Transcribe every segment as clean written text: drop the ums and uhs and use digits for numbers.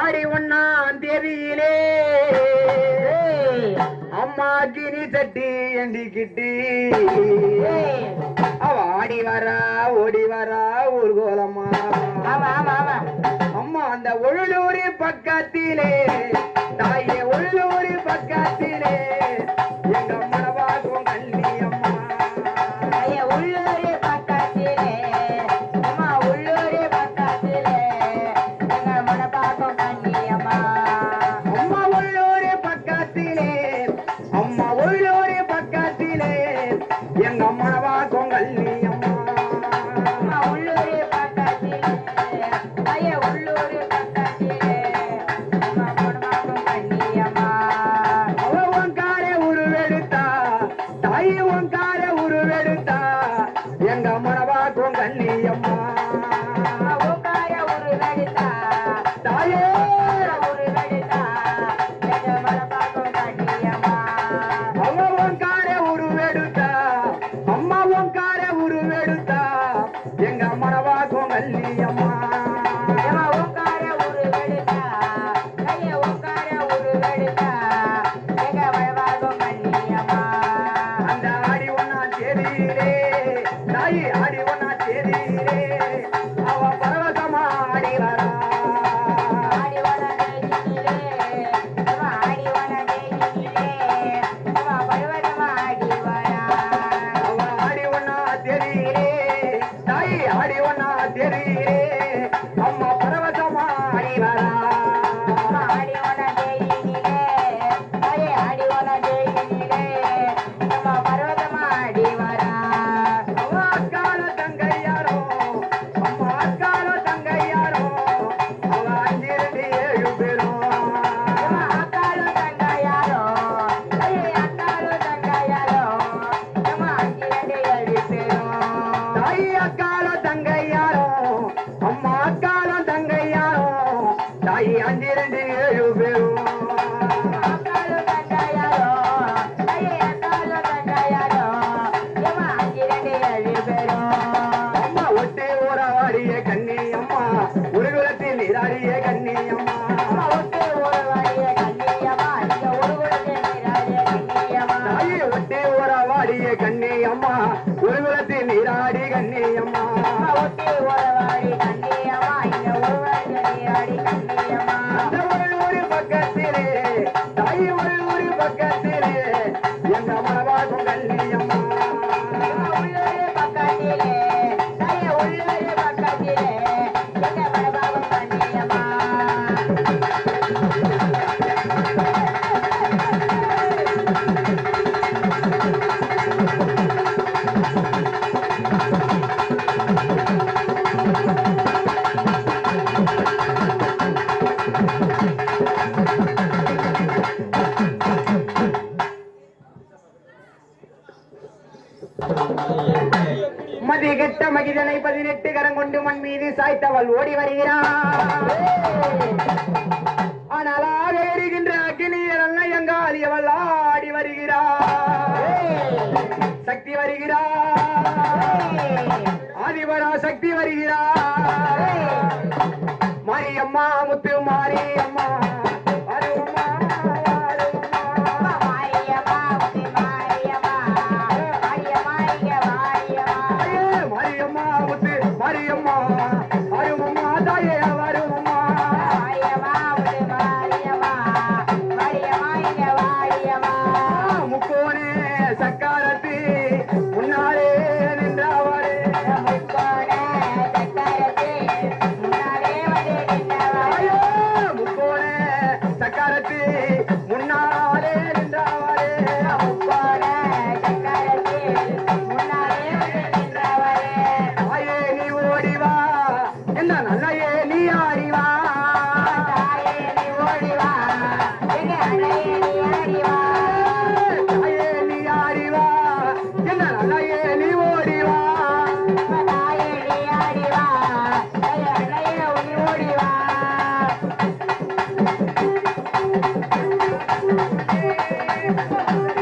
ஆடி 1ஆம் தேதியிலே அம்மா கிரி தட்டி எண்டிக்கிட்டு அவ ஆடி வரா ஓடி வரா ஊர்கோலம்மா அம்மா அந்த உள்ளூரி பக்கத்திலே தாயே உள்ளூரி பக்கத்திலே எங்க மனவாகும் கண்ணி அம்மா உள்ளூரி பக்கத்திலே அம்மா உள்ளூரி பக்கத்திலே எங்க மனவாகும் கண்ணி அம்மா அம்மா உள்ளூரி பக்கத்திலே அம்மா உள்ளூரி பக்கத்திலே எங்க மனவாகும் கண்ணி அம்மா உள்ளூரி பக்கத்திலே தாயே உள்ளூரி பக்கத்திலே எங்க மனவாகும் கண்ணி அம்மா அவ உன்கார உருவெடுத்தா தாயி உன்கார உருவெடுத்தா எங்க மனவாக்கும் கண்ணி அம்மா உக்கார உருவெடுத்தா தாயே உருவெடுத்தா எங்க மனவாகும் கண்ணி அம்மா அவ உன்கார உருவெடுத்தா அம்மா உன்கார உருவெடுத்தா எங்க மனவாக்கும் கண்ணி அம்மா உக்கார உருவெடுத்தா தாயே உக்கார உருவெடுத்தா எங்க மனவாகும் கண்ணி அம்மா அந்த ஆடி 1ஆம் தேதியிலே தாயி ஆடி 1ஆம் தேதியிலே அவ பரவசமா ஆடி வரா ஆடி வர தேதியிலே ஆடி வர தேதியிலே பருவதமா ஆடி வரா அவ ஆடி 1ஆம் தேதியிலே தாயி ஆடி 1ஆம் தேதியிலே அம்மா பரவசமா ஆடி வரா ஆடி வர தேதியிலே தாயே ஆடி வர தேதியிலே பருவதமா ஆடி வரா அவ அக்கால தங்கையாரோ அம்மா அக்கால தங்கையாரோ அவ 5 7 பேரும் அக்காலு தங்கையாரோ தாயே அக்காலு தங்கையாரோ அங்கிரண்டு 7 பேரும் தாயி அக்கால தங்கையாரோ அம்மா அக்கால தங்கையாரோ தாயி 5 7 பேரும் அக்காலு தங்கையாரோ தாயே அக்காலு தங்கையாரோ அங்கிரண்டு 7 பேரும் அம்மா ஒட்டி ஓரவாடிய கண்ணி அம்மா உருகுலத்தில் நீராடிய கண்ணி அம்மா ஒட்டு ஒரு வாடிய கண்ணியம்மா இங்க ஒரு குழந்தை நீராடிய கண்ணியம்மா தாயி ஒட்டி ஓரவாடிய கண்ணி அம்மா உருகுலத்தில் நீராடி கண்ணி அம்மா ஒட்டி ஒரு வாடி கண்ணியம்மா இங்க ஒரு குழந்தை நீராடி கண்ணியம்மா அந்த ஒரு பக்கத்திலே தாயி ஒரு பக்கத்திலே எங்க மனவாகும் கண்ணி அம்மா உள்ளூர் பக்கத்திலே தாயே உள்ளூர் பக்கத்திலே எங்க மனபாகம் கண்ணியம்மா மதிகெட்ட மகிதனை 18 கரம் கொண்டு மண் மீது சாய்த்தவள் ஓடி வருகிறாள் ஆனாலாக எரிகின்ற அக்னியரல்ல எங்கால் அவள் ஆடி வருகிறாள் சக்தி வருகிறாள் ஆதிபரா சக்தி வருகிறாள் மாரியம்மா முத்து மாரியம்மா அரும்மா அரும்மா மாரியம்மா முத்து மாரியம்மா மாரியம்மா இங்க மாரியம்மா மாரியம்மா முத்து மாரியம்மா அருமம்மா தாயே வருமம்மா மாரியம்மா முத்து மாரியம்மா மாரியம்மா இங்க மாரியம்மா முக்கோனே சக்காரத்து முன்னாலே நின்றவரே முக்கோண சக்கரத்தே முன்னாலே வந்து நின்றவரே ஐயோ முக்கோனே சக்காரத்து முன்னாலே நின்றவரே முக்கோண சக்கரத்தே முன்னாலே வந்து நின்றவரே தாயே நீ ஓடிவா என்ன நல்லையே நீ ஆடிவா தாயே நீ ஓடிவா எங்க அண்ணையே நீ ஆடிவா தாயே நீ ஆடிவா என்ன நல்லையே நீ ஓடிவா தாயே நீ ஆடிவா எங்க அண்ணையே நீ ஓடிவா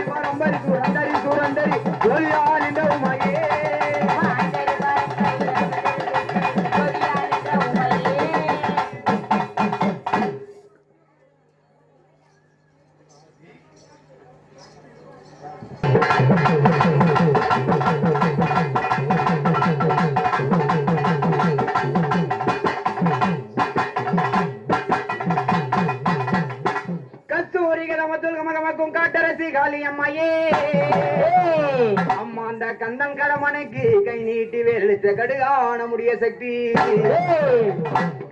பரம்பரி சூரந்தரி ஜோலியா நின்ற உமையே மாண்டரி பரம்பரை ஜோதியா நின்ற உமையே கமகமக்கும் காட்டரசி காளி அம்மையே அம்மா அந்த கந்தன் கடமனைக்கு கை நீட்டி வேலிச்ச கடுகான முடிய சக்தி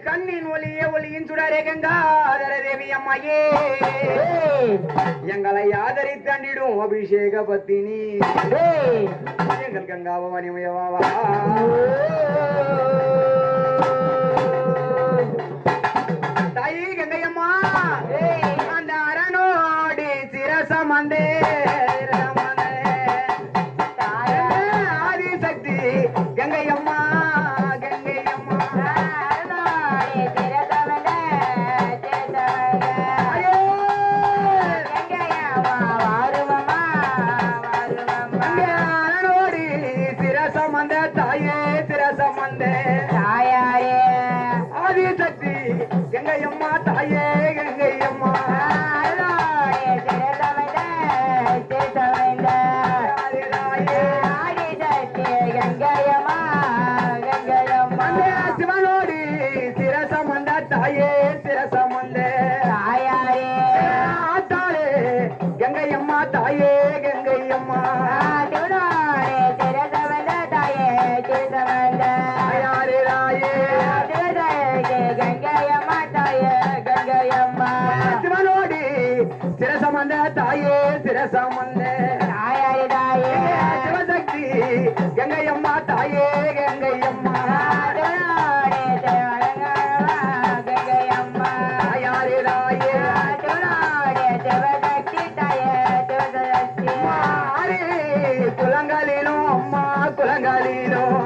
கண்ணின் ஒளியின் சுடரே கங்காதர தேவி அம்மையே எங்களை ஆதரித்து அண்டிடும் அபிஷேக பத்தினி எங்கள் கங்கா பவானி முயவாவா தாயி கங்கையம்மா அந்த அரணோடி சிரசமந்தே ஆதிசக்தி கங்கையம்மா கங்கையம்மா அரணோடி சிரசமந்த தாயே சிரசமந்தே ஆதிசக்தி கங்கையம்மா தாயே கங்கையம்மா சிவனோடி சிரசமந்த தாயே சிரசமந்த ஆத்தாளே கங்கையம்மா தாயே கங்கையம்மா சிவனோடி சிரசமந்த தாயே சிரசமந்த சிவசக்தி கங்கையம்மா தாயே கங்கையம்மா குலங்களிலும் அம்மா குலங்களிலும்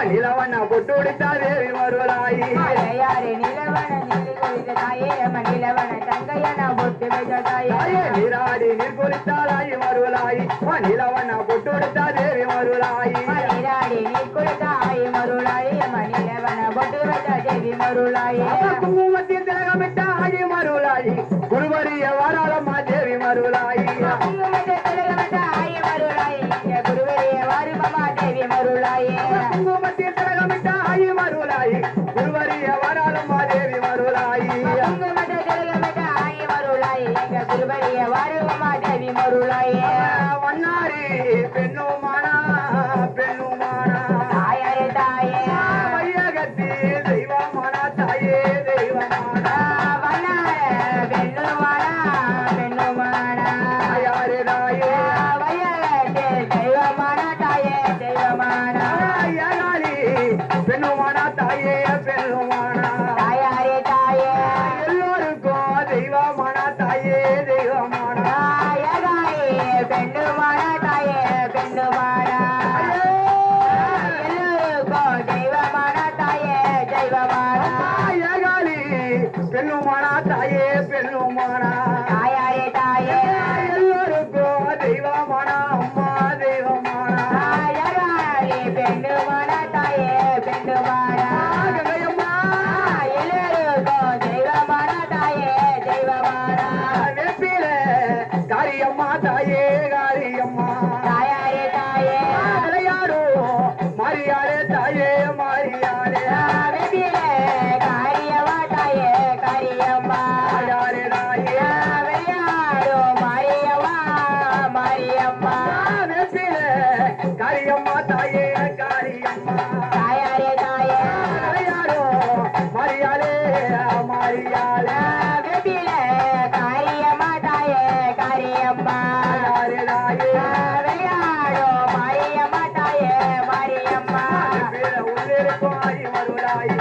நிலவண்ண பொட்டுடித்த தேவி மருளாயி நீராடி நீர் குளித்தாளாயி மருளாயி நிலவண்ண பொட்டுடித்த தேவி மருளாயி குங்குமத்தில் திலகமிட்ட ஆயி மருளாயி குருவரிய வாராளம்மா தேவி மருளாயி குங்குமத்தில் திலகமிட்ட ஆயி மருளாயி குருவரிய வாராளம்மா தேவி மருளாயி வண்ணாரி பெண்ணுமானா பெண்ணுமானா வையகத்தி தெய்வமானா தாயே தெய்வமானா யாரே தாயே பெண்ணுமானா தாயே பெண்ணுமானா எல்லோருக்கும் தெய்வமானா தாயே தெய்வமானா பெண்ணுமானா தாயே பெண்ணுமானா எல்லோருக்கும் தெய்வமானா அம்மா தெய்வமானா வெப்பில காரியம்மா தாயே காரியம்மா விளையாடும் மாரியாரே தாயே மாரியாரே காரியம்மா தாயே காரியம்மா மரியாலே மரியாலே உள்ளிருக்கும் மருளாய்